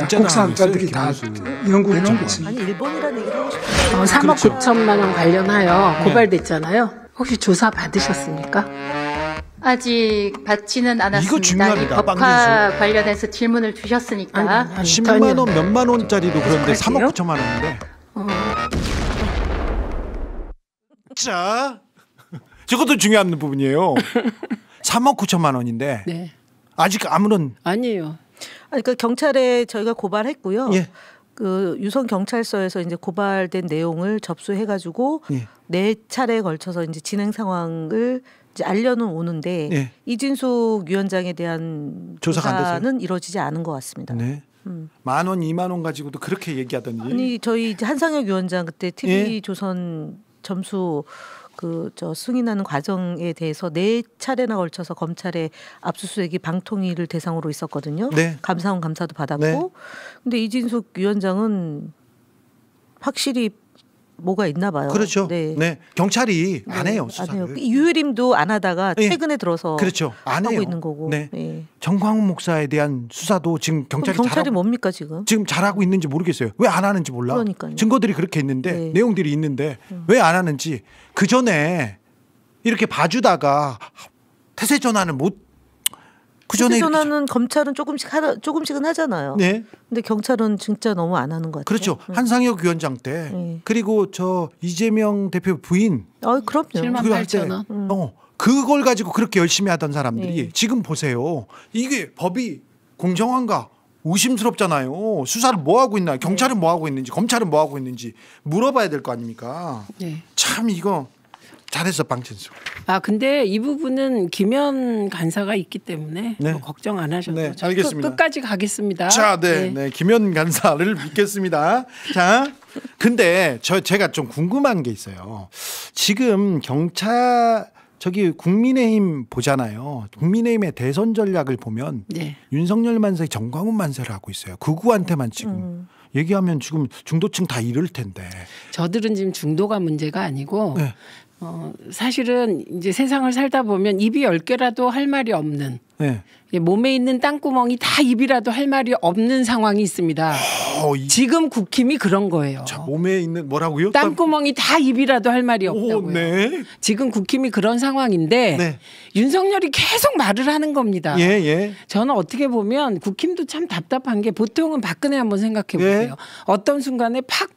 Speaker 7: 국사학자들이 다 연구해 놓은 게 있습니다.
Speaker 3: 아니 일본이라는 얘기를 하고 싶은데
Speaker 2: 3억 9천만 원 관련하여 고발됐잖아요. 혹시 조사 받으셨습니까?
Speaker 8: 아직 받지는
Speaker 1: 이거
Speaker 8: 않았습니다. 이
Speaker 1: 중요합니다.
Speaker 8: 법과 관련해서 질문을 주셨으니까.
Speaker 1: 10만 원 몇만 원짜리도 그런데 3억
Speaker 2: 할게요.
Speaker 1: 9천만 원인데. 자, 저것도 중요한 부분이에요. 3억 9천만 원인데
Speaker 2: 네.
Speaker 1: 아직 아무런
Speaker 2: 아니에요.
Speaker 3: 그러니까 경찰에 저희가 고발했고요.
Speaker 1: 예.
Speaker 3: 그 유성 경찰서에서 이제 고발된 내용을 접수해가지고
Speaker 1: 예.
Speaker 3: 4차례에 걸쳐서 이제 진행 상황을 이제 알려는 오는데
Speaker 1: 예.
Speaker 3: 이진숙 위원장에 대한
Speaker 1: 조사가 안 됐어요?
Speaker 3: 조사는 이루어지지 않은 것 같습니다.
Speaker 1: 네. 만 원, 2만 원 가지고도 그렇게 얘기하더니
Speaker 3: 아니 저희 이제 한상혁 위원장 그때 TV
Speaker 1: 예.
Speaker 3: 조선 점수 승인하는 과정에 대해서 4차례나 걸쳐서 검찰의 압수수색이 방통위를 대상으로 있었거든요.
Speaker 1: 네.
Speaker 3: 감사원 감사도 받았고,
Speaker 1: 네.
Speaker 3: 근데 이진숙 위원장은 확실히 뭐가 있나 봐요.
Speaker 1: 그렇죠.
Speaker 3: 네.
Speaker 1: 네. 경찰이 안 해요,
Speaker 3: 안
Speaker 1: 수사를.
Speaker 3: 해요. 유해림도 안 하다가
Speaker 1: 예.
Speaker 3: 최근에 들어서
Speaker 1: 그렇죠. 안
Speaker 3: 하고
Speaker 1: 해요.
Speaker 3: 있는 거고.
Speaker 1: 네.
Speaker 3: 예.
Speaker 1: 정광훈 목사에 대한 수사도 지금
Speaker 3: 그럼
Speaker 1: 경찰이
Speaker 3: 경찰이
Speaker 1: 잘하고,
Speaker 3: 뭡니까 지금?
Speaker 1: 지금 잘하고 있는지 모르겠어요. 왜 안 하는지 몰라.
Speaker 3: 그러니까요.
Speaker 1: 증거들이 그렇게 있는데
Speaker 3: 네.
Speaker 1: 내용들이 있는데 왜 안 하는지 그 전에 이렇게 봐주다가 태세 전환을 못. 그 전에
Speaker 3: 전화는 검찰은 조금씩은 하잖아요.
Speaker 1: 네.
Speaker 3: 근데 경찰은 진짜 너무 안 하는 것 같아요.
Speaker 1: 그렇죠. 한상혁 위원장 때
Speaker 3: 네.
Speaker 1: 그리고 저 이재명 대표 부인
Speaker 3: 그럼요.
Speaker 2: 7만
Speaker 1: 그거 할
Speaker 2: 8천 원.
Speaker 1: 그걸 가지고 그렇게 열심히 하던 사람들이 지금 보세요. 이게 법이 공정한가? 의심스럽잖아요. 수사를 뭐 하고 있나? 경찰은 뭐 하고 있는지, 검찰은 뭐 하고 있는지 물어봐야 될 거 아닙니까? 참 이거 잘했어, 방진수.
Speaker 2: 근데 이 부분은 김현 간사가 있기 때문에 뭐 걱정 안 하셔도
Speaker 1: 알겠습니다.
Speaker 2: 끝까지 가겠습니다.
Speaker 1: 자, 네, 김현 간사를 믿겠습니다. 자, 근데 제가 좀 궁금한 게 있어요. 지금 국민의힘 보잖아요. 국민의힘의 대선 전략을 보면 윤석열 만세, 정광훈 만세를 하고 있어요. 극우한테만 지금 얘기하면 지금 중도층 다 이럴 텐데.
Speaker 2: 저들은 지금 중도가 문제가 아니고 사실은 이제 세상을 살다 보면 입이 10개라도 할 말이 없는 몸에 있는 땅구멍이 다 입이라도 할 말이 없는 상황이 있습니다. 지금 국힘이 그런 거예요.
Speaker 1: 자, 몸에 있는 뭐라고요?
Speaker 2: 땅구멍이 다 입이라도 할 말이 없다고요. 지금 국힘이 그런 상황인데 윤석열이 계속 말을 하는 겁니다. 저는 어떻게 보면 국힘도 참 답답한 게 보통은 박근혜 한번 생각해 보세요. 어떤 순간에 팍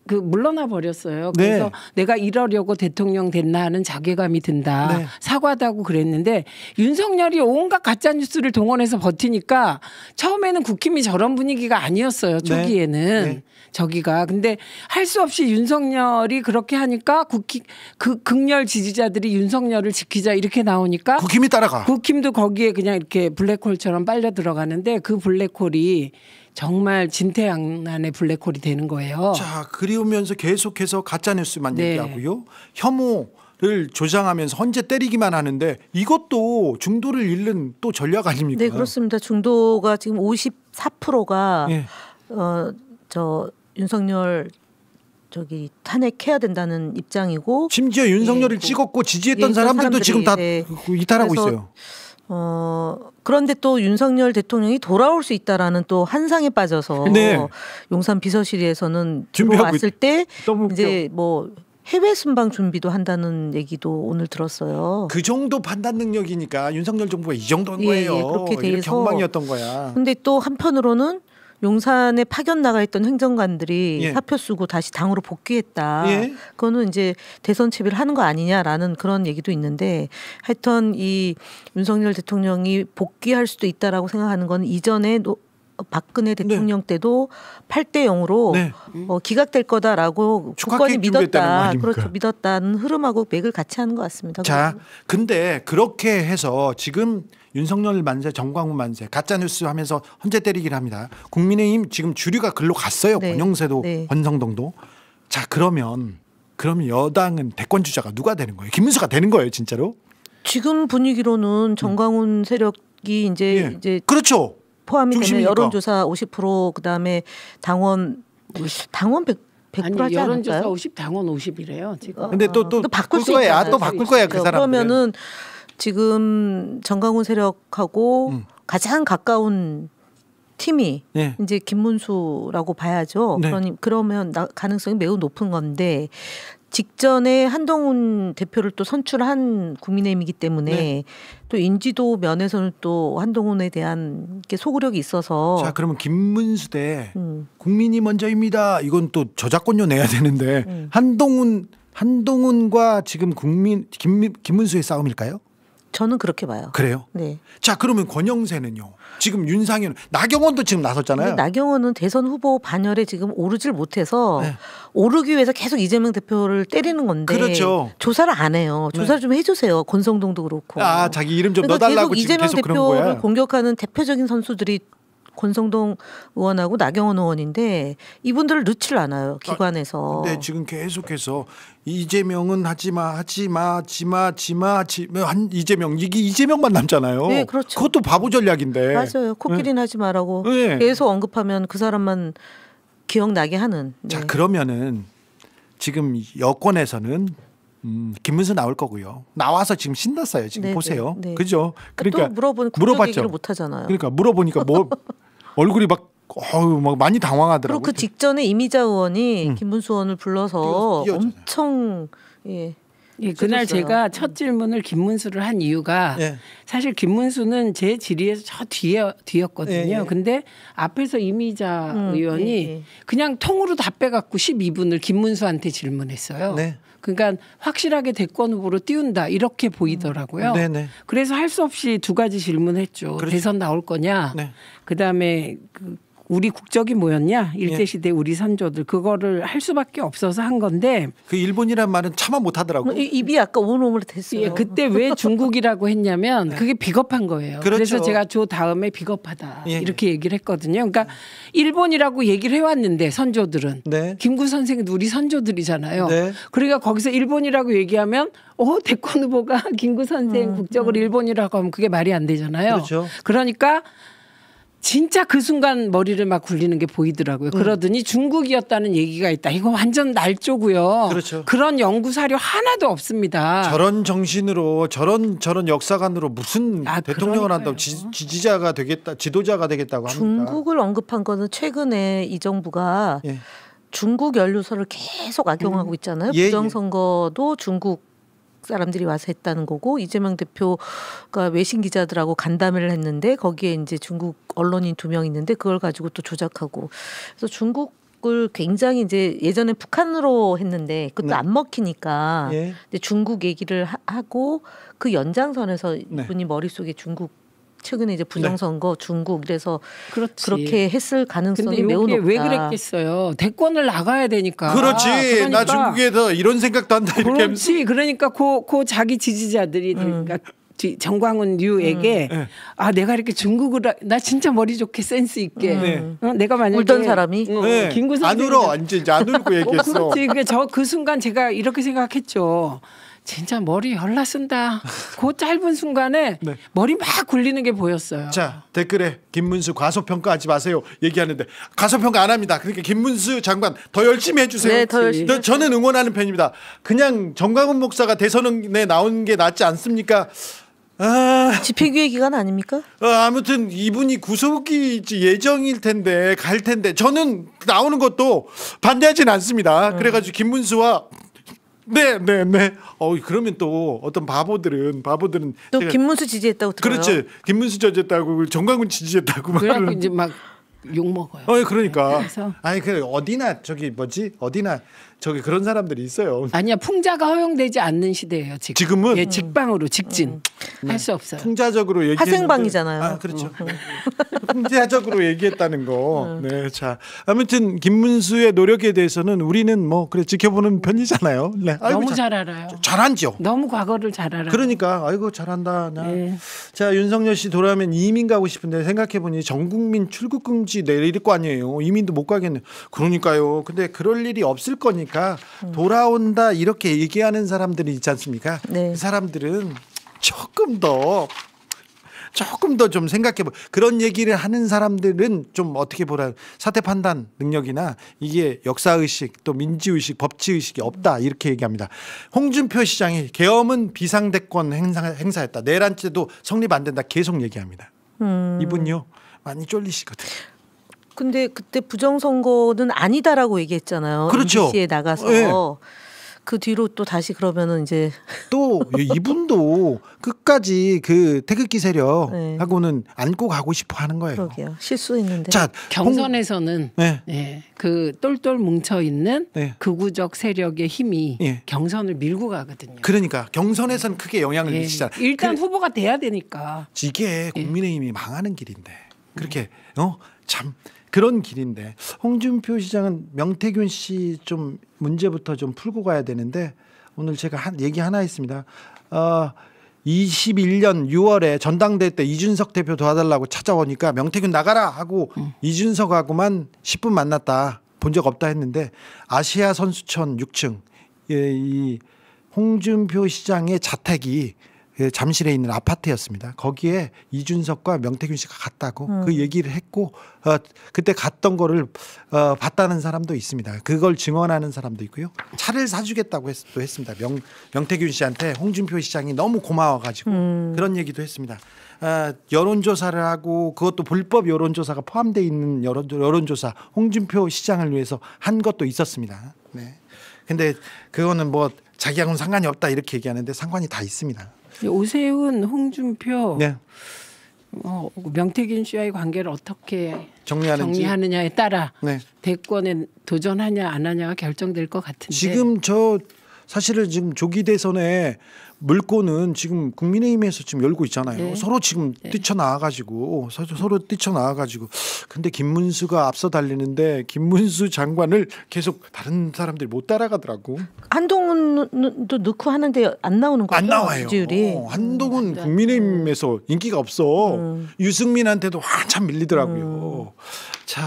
Speaker 2: 물러나 버렸어요. 그래서 내가 이러려고 대통령 됐나 하는 자괴감이 든다. 사과도 하고 그랬는데 윤석열이 온갖 가짜 뉴스를 동원해서 버티니까 처음에는 국힘이 저런 분위기가 아니었어요. 초기에는 저기가. 근데 할 수 없이 윤석열이 그렇게 하니까 극렬 지지자들이 윤석열을 지키자 이렇게 나오니까
Speaker 1: 국힘이 따라가.
Speaker 2: 국힘도 거기에 그냥 이렇게 블랙홀처럼 빨려 들어가는데 그 블랙홀이 정말 진퇴양난의 블랙홀이 되는 거예요.
Speaker 1: 자, 그리우면서 계속해서 가짜뉴스만 얘기하고요. 혐오를 조장하면서 헌재 때리기만 하는데 이것도 중도를 잃는 또 전략 아닙니까?
Speaker 3: 네, 그렇습니다. 중도가 지금 54%가 윤석열 탄핵해야 된다는 입장이고
Speaker 1: 심지어 윤석열을 찍었고 지지했던 사람들도 지금 다 이탈하고 있어요.
Speaker 3: 그런데 또 윤석열 대통령이 돌아올 수 있다라는 또 환상에 빠져서 용산 비서실에서는 들어왔을 때 이제 뭐 해외 순방 준비도 한다는 얘기도 오늘 들었어요.
Speaker 1: 그 정도 판단 능력이니까 윤석열 정부가 이 정도인 거예요.
Speaker 3: 그렇게 돼서
Speaker 1: 경망이었던 거야.
Speaker 3: 근데 또 한편으로는 용산에 파견 나가 있던 행정관들이 사표 쓰고 다시 당으로 복귀했다. 그거는 이제 대선 채비를 하는 거 아니냐라는 그런 얘기도 있는데 하여튼 이 윤석열 대통령이 복귀할 수도 있다라고 생각하는 건 이전에 박근혜 대통령 때도 8대 0으로 기각될 거다라고 국권이 믿었다. 그렇죠. 믿었다는 흐름하고 맥을 같이 하는 것 같습니다.
Speaker 1: 자, 근데 그렇게 해서 지금 윤석열 만세, 정광훈 만세, 가짜뉴스 하면서 헌재 때리기를 합니다. 국민의힘 지금 주류가 글로 갔어요. 권영세도 권성동도. 자, 그러면 여당은 대권 주자가 누가 되는 거예요? 김문수가 되는 거예요, 진짜로?
Speaker 3: 지금 분위기로는 정광훈 세력이 이제
Speaker 1: 그렇죠.
Speaker 3: 포함이 되면 여론조사 50% 그다음에 당원 100%
Speaker 2: 아니,
Speaker 3: 하지
Speaker 2: 여론조사
Speaker 3: 않을까요?
Speaker 2: 50 당원 50이래요 지금.
Speaker 1: 근데 또
Speaker 3: 바꿀 수
Speaker 1: 거야.
Speaker 3: 있잖아요.
Speaker 1: 또 바꿀 거야 그 사람.
Speaker 3: 그러면은 지금 정광훈 세력하고 가장 가까운 팀이 이제 김문수라고 봐야죠. 그러면 가능성이 매우 높은 건데 직전에 한동훈 대표를 또 선출한 국민의힘이기 때문에 또 인지도 면에서는 또 한동훈에 대한 소구력이 있어서.
Speaker 1: 자, 그러면 김문수 대 국민이 먼저입니다. 이건 또 저작권료 내야 되는데 한동훈과 지금 김문수의 싸움일까요?
Speaker 3: 저는 그렇게 봐요.
Speaker 1: 그래요?
Speaker 3: 네.
Speaker 1: 자, 그러면 권영세는요? 지금 윤상현, 나경원도 지금 나섰잖아요.
Speaker 3: 나경원은 대선 후보 반열에 지금 오르질 못해서 오르기 위해서 계속 이재명 대표를 때리는 건데
Speaker 1: 그렇죠.
Speaker 3: 조사를 안 해요. 조사를 좀 해주세요. 권성동도 그렇고.
Speaker 1: 자기 이름 좀 넣어달라고 지금
Speaker 3: 이재명
Speaker 1: 계속 그런 거야.
Speaker 3: 대표를 공격하는 대표적인 선수들이 권성동 의원하고 나경원 의원인데 이분들을 넣지를 않아요. 기관에서.
Speaker 1: 근데 지금 계속해서 이재명은 하지마 이재명 이게 이재명만 남잖아요.
Speaker 3: 네, 그렇죠.
Speaker 1: 그것도 바보 전략인데.
Speaker 3: 맞아요. 코끼리는 하지 말라고 계속 언급하면 그 사람만 기억나게 하는.
Speaker 1: 자, 그러면은 지금 여권에서는 김문수 나올 거고요. 나와서 지금 신났어요. 지금 보세요. 그죠? 그러니까
Speaker 3: 또 물어봤죠. 얘기를 못 하잖아요.
Speaker 1: 그러니까 물어보니까 뭐 얼굴이 막 많이 당황하더라고요.
Speaker 3: 그리고 그 직전에 이미자 의원이 김문수 의원을 불러서 엄청
Speaker 2: 그날 제가 첫 질문을 김문수를 한 이유가 사실 김문수는 제 질의에서 저 뒤였거든요. 근데 앞에서 이미자 의원이 그냥 통으로 다 빼갖고 12분을 김문수한테 질문했어요. 그러니까 확실하게 대권 후보로 띄운다 이렇게 보이더라고요.
Speaker 1: 네네.
Speaker 2: 그래서 할 수 없이 두 가지 질문했죠.
Speaker 1: 그렇죠.
Speaker 2: 대선 나올 거냐.
Speaker 1: 네.
Speaker 2: 그다음에 우리 국적이 뭐였냐. 일제시대 우리 선조들. 그거를 할 수밖에 없어서 한 건데.
Speaker 1: 그 일본이란 말은 차마 못하더라고.
Speaker 3: 입이 아까 오물오물했어요.
Speaker 2: 예, 그때 왜 중국이라고 했냐면 그게 비겁한 거예요.
Speaker 1: 그렇죠.
Speaker 2: 그래서 제가 저 다음에 비겁하다
Speaker 1: 예.
Speaker 2: 이렇게 얘기를 했거든요. 그러니까 일본이라고 얘기를 해왔는데 선조들은
Speaker 1: 네.
Speaker 2: 김구 선생도 우리 선조들이잖아요.
Speaker 1: 네.
Speaker 2: 그러니까 거기서 일본이라고 얘기하면 대권 후보가 김구 선생 국적을 일본이라고 하면 그게 말이 안 되잖아요.
Speaker 1: 그렇죠.
Speaker 2: 그러니까 진짜 그 순간 머리를 막 굴리는 게 보이더라고요. 그러더니 중국이었다는 얘기가 있다. 이거 완전 날조고요.
Speaker 1: 그렇죠.
Speaker 2: 그런 연구 사료 하나도 없습니다.
Speaker 1: 저런 정신으로 저런 역사관으로 무슨
Speaker 2: 아,
Speaker 1: 대통령을
Speaker 2: 그러니까요.
Speaker 1: 한다고 지지자가 되겠다, 지도자가 되겠다고 합니까?
Speaker 3: 중국을 언급한 거는 최근에 이 정부가
Speaker 1: 예.
Speaker 3: 중국 연루설을 계속 악용하고 있잖아요.
Speaker 1: 예,
Speaker 3: 부정선거도 중국 사람들이 와서 했다는 거고 이재명 대표가 외신 기자들하고 간담회를 했는데 거기에 이제 중국 언론인 2명 있는데 그걸 가지고 또 조작하고 그래서 중국을 굉장히 이제 예전에 북한으로 했는데 그것도
Speaker 1: 네.
Speaker 3: 안 먹히니까
Speaker 1: 예.
Speaker 3: 이제 중국 얘기를 하고 그 연장선에서
Speaker 1: 네.
Speaker 3: 이분이 머릿속에 중국 최근에 이제 부정선거 중국 이래서
Speaker 2: 그렇지.
Speaker 3: 그렇게 했을 가능성이
Speaker 2: 근데
Speaker 3: 매우
Speaker 2: 이게
Speaker 3: 높다.
Speaker 2: 왜 그랬겠어요? 대권을 나가야 되니까.
Speaker 1: 그렇지.
Speaker 2: 그러니까
Speaker 1: 나 중국에서 이런 생각도 한다 이렇게 하면서.
Speaker 2: 그렇지. 그러니까 그 자기 지지자들이 그러니까 정광훈 류에게
Speaker 1: 네.
Speaker 2: 내가 이렇게 중국을 나 진짜 머리 좋게 센스 있게
Speaker 1: 네.
Speaker 2: 내가 만약에
Speaker 3: 울던 사람이?
Speaker 1: 네.
Speaker 2: 김구
Speaker 1: 안 울어. 이제 안 울고 얘기했어.
Speaker 2: 그렇지. 그 순간 제가 이렇게 생각했죠. 진짜 머리 열나 쓴다. 그 짧은 순간에
Speaker 1: 네.
Speaker 2: 머리 막 굴리는 게 보였어요.
Speaker 1: 자, 댓글에 김문수 과소평가하지 마세요 얘기하는데 과소평가 안 합니다. 그러니까 김문수 장관 더 열심히 해주세요.
Speaker 3: 네, 더 열심히
Speaker 1: 저는 응원하는 편입니다. 그냥 정광훈 목사가 대선에 나오는 게 낫지 않습니까?
Speaker 3: 집행유예 기간 아닙니까?
Speaker 1: 아무튼 이분이 구속이 예정일 텐데 갈 텐데 저는 나오는 것도 반대하진 않습니다. 그래가지고 김문수와 네. 그러면 또 어떤 바보들은
Speaker 3: 또
Speaker 1: 제가
Speaker 3: 김문수 지지했다고 들어요.
Speaker 1: 그렇지. 김문수 저지했다고 정광훈 지지했다고 막
Speaker 2: 그래갖고 이제 막 욕 먹어요.
Speaker 1: 그러니까.
Speaker 2: 그래서.
Speaker 1: 아니 어디나 저기 그런 사람들이 있어요.
Speaker 2: 아니야 풍자가 허용되지 않는 시대예요 지금.
Speaker 1: 지금은?
Speaker 2: 예, 직방으로 직진 할 수 없어요.
Speaker 1: 풍자적으로 얘기했는데
Speaker 3: 하생방이잖아요.
Speaker 1: 그렇죠. 풍자적으로 얘기했다는 거. 네, 자 아무튼 김문수의 노력에 대해서는 우리는 뭐 그래 지켜보는 편이잖아요. 네,
Speaker 2: 너무 잘 알아요.
Speaker 1: 잘한죠.
Speaker 2: 너무 과거를 잘 알아요.
Speaker 1: 그러니까 아이고 잘한다.
Speaker 2: 네.
Speaker 1: 자 윤석열 씨 돌아오면 이민 가고 싶은데 생각해보니 전 국민 출국 금지 내릴 거 아니에요. 이민도 못 가겠네. 그러니까요. 근데 그럴 일이 없을 거니까 돌아온다 이렇게 얘기하는 사람들이 있지 않습니까?
Speaker 3: 네.
Speaker 1: 그 사람들은 조금 더 좀 생각해보. 그런 얘기를 하는 사람들은 좀 어떻게 보라 사태 판단 능력이나 이게 역사 의식 또 민지 의식, 법치 의식이 없다 이렇게 얘기합니다. 홍준표 시장이 계엄은 비상대권 행사였다. 내란죄도 성립 안 된다 계속 얘기합니다. 이분요 많이 쫄리시거든요.
Speaker 3: 근데 그때 부정선거는 아니다라고 얘기했잖아요.
Speaker 1: 그렇죠.
Speaker 3: MBC에 나가서.
Speaker 1: 네.
Speaker 3: 그 뒤로 또 다시 그러면은 이제
Speaker 1: 또 이분도 끝까지 그 태극기 세력하고는
Speaker 3: 네.
Speaker 1: 안고 가고 싶어 하는 거예요.
Speaker 3: 그러게요. 실수했는데.
Speaker 1: 자,
Speaker 2: 경선에서는
Speaker 1: 네.
Speaker 2: 예, 그 똘똘 뭉쳐 있는
Speaker 1: 네.
Speaker 2: 극우적 세력의 힘이
Speaker 1: 예.
Speaker 2: 경선을 밀고 가거든요.
Speaker 1: 그러니까 경선에선 크게 영향을
Speaker 2: 예.
Speaker 1: 미치잖아.
Speaker 2: 일단 후보가 돼야 되니까.
Speaker 1: 이게 국민의힘이 망하는 길인데 그렇게 참 그런 길인데 홍준표 시장은 명태균 씨 좀 문제부터 좀 풀고 가야 되는데 오늘 제가 얘기 하나 있습니다. 21년 6월에 전당대회 때 이준석 대표 도와달라고 찾아오니까 명태균 나가라 하고 이준석하고만 10분 만났다. 본 적 없다 했는데 아시아 선수촌 6층 이 홍준표 시장의 자택이 잠실에 있는 아파트였습니다. 거기에 이준석과 명태균 씨가 갔다고 그 얘기를 했고 그때 갔던 거를 봤다는 사람도 있습니다. 그걸 증언하는 사람도 있고요. 차를 사주겠다고 했습니다. 명태균 씨한테 홍준표 시장이 너무 고마워가지고 그런 얘기도 했습니다. 여론조사를 하고 그것도 불법 여론조사가 포함되어 있는 여론조사 홍준표 시장을 위해서 한 것도 있었습니다. 네. 근데 그거는 뭐 자기하고는 상관이 없다 이렇게 얘기하는데 상관이 다 있습니다.
Speaker 2: 오세훈, 홍준표,
Speaker 1: 네.
Speaker 2: 명태균 씨와의 관계를 어떻게
Speaker 1: 정리하느냐에
Speaker 2: 따라
Speaker 1: 네.
Speaker 2: 대권에 도전하냐 안 하냐가 결정될 것 같은데
Speaker 1: 지금 저 사실은 지금 조기 대선에 물꼬는 지금 국민의힘에서 지금 열고 있잖아요.
Speaker 2: 네.
Speaker 1: 서로 지금 뛰쳐나와가지고 근데 김문수가 앞서 달리는데 김문수 장관을 계속 다른 사람들이 못 따라가더라고.
Speaker 3: 한동훈도 넣고 하는데 안 나오는 거죠?
Speaker 1: 안 나와요.
Speaker 3: 지지율이.
Speaker 1: 한동훈 국민의힘에서 인기가 없어. 유승민한테도 한참 밀리더라고요. 자,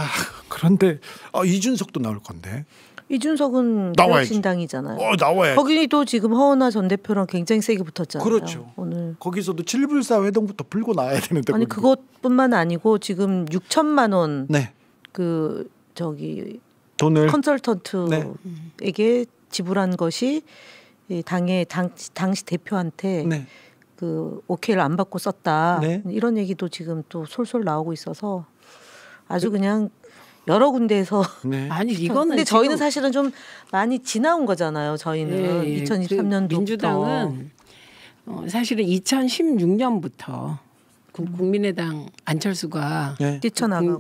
Speaker 1: 그런데 이준석도 나올 건데.
Speaker 3: 이준석은
Speaker 1: 나와야지.
Speaker 3: 개혁신당이잖아요.
Speaker 1: 나와야지.
Speaker 3: 거기도 지금 허은하 전 대표랑 굉장히 세게 붙었잖아요.
Speaker 1: 그렇죠.
Speaker 3: 오늘.
Speaker 1: 거기서도 7불사 회동부터 풀고 나와야 되는데.
Speaker 3: 아니 그것뿐만 아니고 지금 6천만 원
Speaker 1: 네.
Speaker 3: 그 저기
Speaker 1: 돈을
Speaker 3: 컨설턴트에게 지불한 것이 이 당시 대표한테
Speaker 1: 네.
Speaker 3: 그 오케이를 안 받고 썼다.
Speaker 1: 네.
Speaker 3: 이런 얘기도 지금 또 솔솔 나오고 있어서 아주 그냥 여러 군데에서
Speaker 1: 네.
Speaker 2: 아니 이거는
Speaker 3: 근데 저희는
Speaker 2: 지금
Speaker 3: 사실은 좀 많이 지나온 거잖아요. 저희는
Speaker 2: 예,
Speaker 3: 2023년도
Speaker 2: 그 민주당은 사실은 2016년부터 국민의당 안철수가
Speaker 1: 네.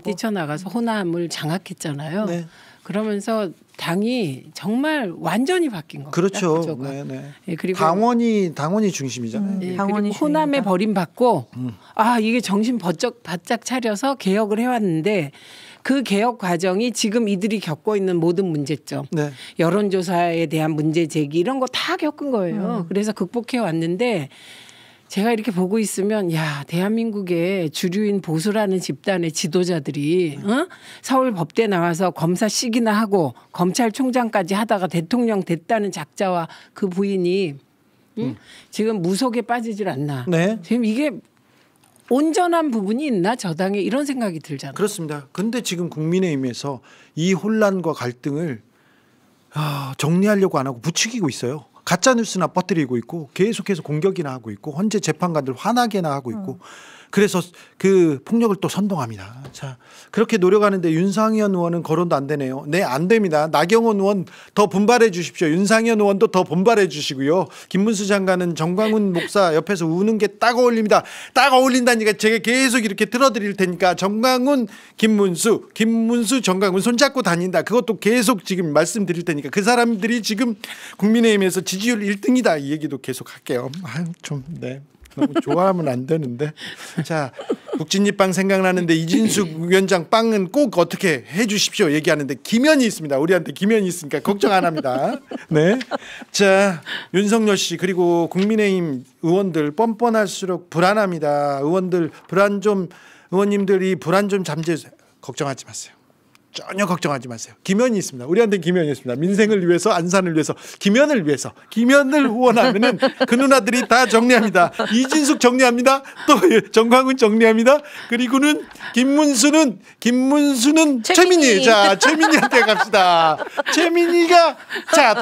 Speaker 3: 뛰쳐나가서
Speaker 2: 호남을 장악했잖아요.
Speaker 1: 네.
Speaker 2: 그러면서 당이 정말 완전히 바뀐 겁니다.
Speaker 1: 그렇죠.
Speaker 2: 구조가.
Speaker 1: 네.
Speaker 2: 예, 그리고
Speaker 1: 당원이 중심이잖아요.
Speaker 2: 예,
Speaker 3: 당원이
Speaker 2: 그리고 호남에
Speaker 3: 중요하다.
Speaker 2: 버림받고 이게 정신 바짝 차려서 개혁을 해왔는데 그 개혁 과정이 지금 이들이 겪고 있는 모든 문제점,
Speaker 1: 네.
Speaker 2: 여론조사에 대한 문제 제기 이런 거 다 겪은 거예요. 그래서 극복해 왔는데 제가 이렇게 보고 있으면 대한민국의 주류인 보수라는 집단의 지도자들이 서울 법대 나와서 검사식이나 하고 검찰총장까지 하다가 대통령 됐다는 작자와 그 부인이 지금 무속에 빠지질 않나.
Speaker 1: 네.
Speaker 2: 지금 이게 온전한 부분이 있나 저 당에 이런 생각이 들잖아요.
Speaker 1: 그렇습니다. 근데 지금 국민의힘에서 이 혼란과 갈등을 정리하려고 안 하고 부추기고 있어요. 가짜 뉴스나 퍼뜨리고 있고 계속해서 공격이나 하고 있고 헌재 재판관들 화나게나 하고 있고 그래서 그 폭력을 또 선동합니다. 자, 그렇게 노력하는데 윤상현 의원은 거론도 안 되네요. 네, 안 됩니다. 나경원 의원 더 분발해 주십시오. 윤상현 의원도 더 분발해 주시고요. 김문수 장관은 정광훈 목사 옆에서 우는 게 딱 어울립니다. 딱 어울린다니까 제가 계속 이렇게 틀어드릴 테니까 정광훈, 김문수, 정광훈 손잡고 다닌다. 그것도 계속 지금 말씀드릴 테니까 그 사람들이 지금 국민의힘에서 지지율 1등이다. 이 얘기도 계속 할게요. 네. 너무 좋아하면 안 되는데. 자, 국진잎빵 생각나는데 이진숙 위원장 빵은 꼭 어떻게 해 주십시오 얘기하는데 기면이 있습니다. 우리한테 기면이 있으니까 걱정 안 합니다. 네. 자, 윤석열 씨 그리고 국민의힘 의원들 뻔뻔할수록 불안합니다. 의원님들이 불안 좀 잠재주세요. 걱정하지 마세요. 전혀 걱정하지 마세요. 기면이 있습니다. 우리한테 기면이 있습니다. 민생을 위해서, 안산을 위해서, 기면을 위해서, 기면을 후원하면은 그 누나들이 다 정리합니다. 이진숙 정리합니다. 또 정광훈 정리합니다. 그리고는 김문수는 최민희. 자, 최민희한테 갑시다. 최민희가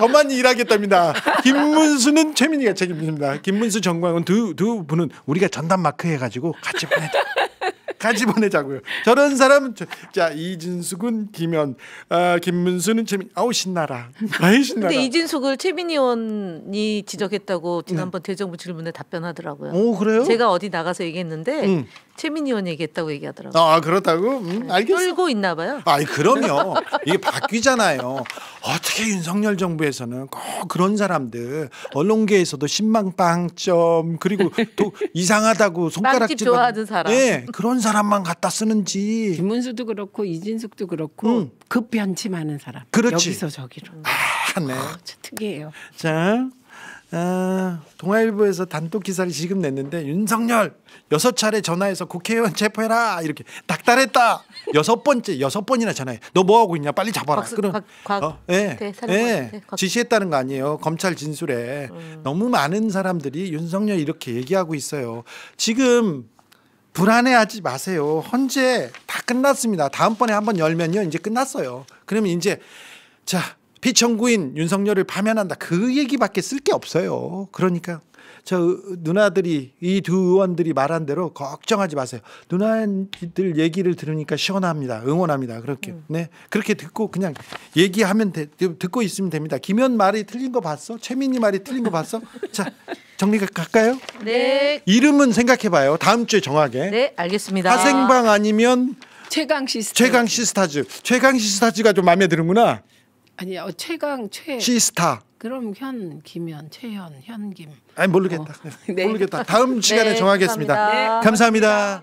Speaker 1: 더 많이 일하겠답니다. 김문수는 최민희가 책임집니다. 김문수, 정광훈 두 분은 우리가 전담 마크 해가지고 같이 보내자고요. 저런 사람은 자 이진숙은 기면, 김문수는 최민. 신나라. 신나라.
Speaker 3: 근데 이진숙을 최민희 의원이 지적했다고 지난번 대정부 질문에 답변하더라고요.
Speaker 1: 오, 그래요?
Speaker 3: 제가 어디 나가서 얘기했는데 최민희 의원 얘기했다고 얘기하더라고요.
Speaker 1: 그렇다고? 알겠어.
Speaker 3: 떨고 있나 봐요.
Speaker 1: 그럼요. 이게 바뀌잖아요. 어떻게 윤석열 정부에서는 꼭 그런 사람들, 언론계에서도 신망빵점 그리고 또 이상하다고 손가락질
Speaker 3: 빵집 좋아하는 사람.
Speaker 1: 네, 그런 사람만 갖다 쓰는지.
Speaker 2: 김문수도 그렇고 이진숙도 그렇고 급변침하는 사람.
Speaker 1: 그렇지.
Speaker 2: 여기서 저기로.
Speaker 1: 네.
Speaker 2: 특이해요.
Speaker 1: 자, 동아일보에서 단독 기사를 지금 냈는데 윤석열 6차례 전화해서 국회의원 체포해라 이렇게 닥달했다. 6번이나 전화해. 너 뭐 하고 있냐? 빨리 잡아라. 지시했다는 거 아니에요. 검찰 진술에 너무 많은 사람들이 윤석열 이렇게 얘기하고 있어요. 지금 불안해하지 마세요. 헌재 다 끝났습니다. 다음번에 한번 열면요 이제 끝났어요. 그러면 이제 피청구인 윤석열을 파면한다. 그 얘기밖에 쓸 게 없어요. 그러니까 저 누나들이 이 두 의원들이 말한 대로 걱정하지 마세요. 누나들 얘기를 들으니까 시원합니다. 응원합니다. 그렇게 그렇게 듣고 그냥 얘기하면 듣고 있으면 됩니다. 김현 말이 틀린 거 봤어? 최민희 말이 틀린 거 봤어? 자, 정리가 갈까요?
Speaker 3: 네.
Speaker 1: 이름은 생각해봐요. 다음 주에 정하게.
Speaker 3: 네, 알겠습니다.
Speaker 1: 하생방 아니면
Speaker 2: 최강 시스타즈.
Speaker 1: 최강 시스타즈가 좀 마음에 드는구나.
Speaker 2: 아니요,
Speaker 1: 시스타.
Speaker 2: 그럼 현, 김현, 최현, 현김.
Speaker 1: 아니 모르겠다.
Speaker 2: 네.
Speaker 1: 모르겠다. 다음 시간에
Speaker 9: 네,
Speaker 1: 정하겠습니다.
Speaker 9: 감사합니다.
Speaker 1: 감사합니다.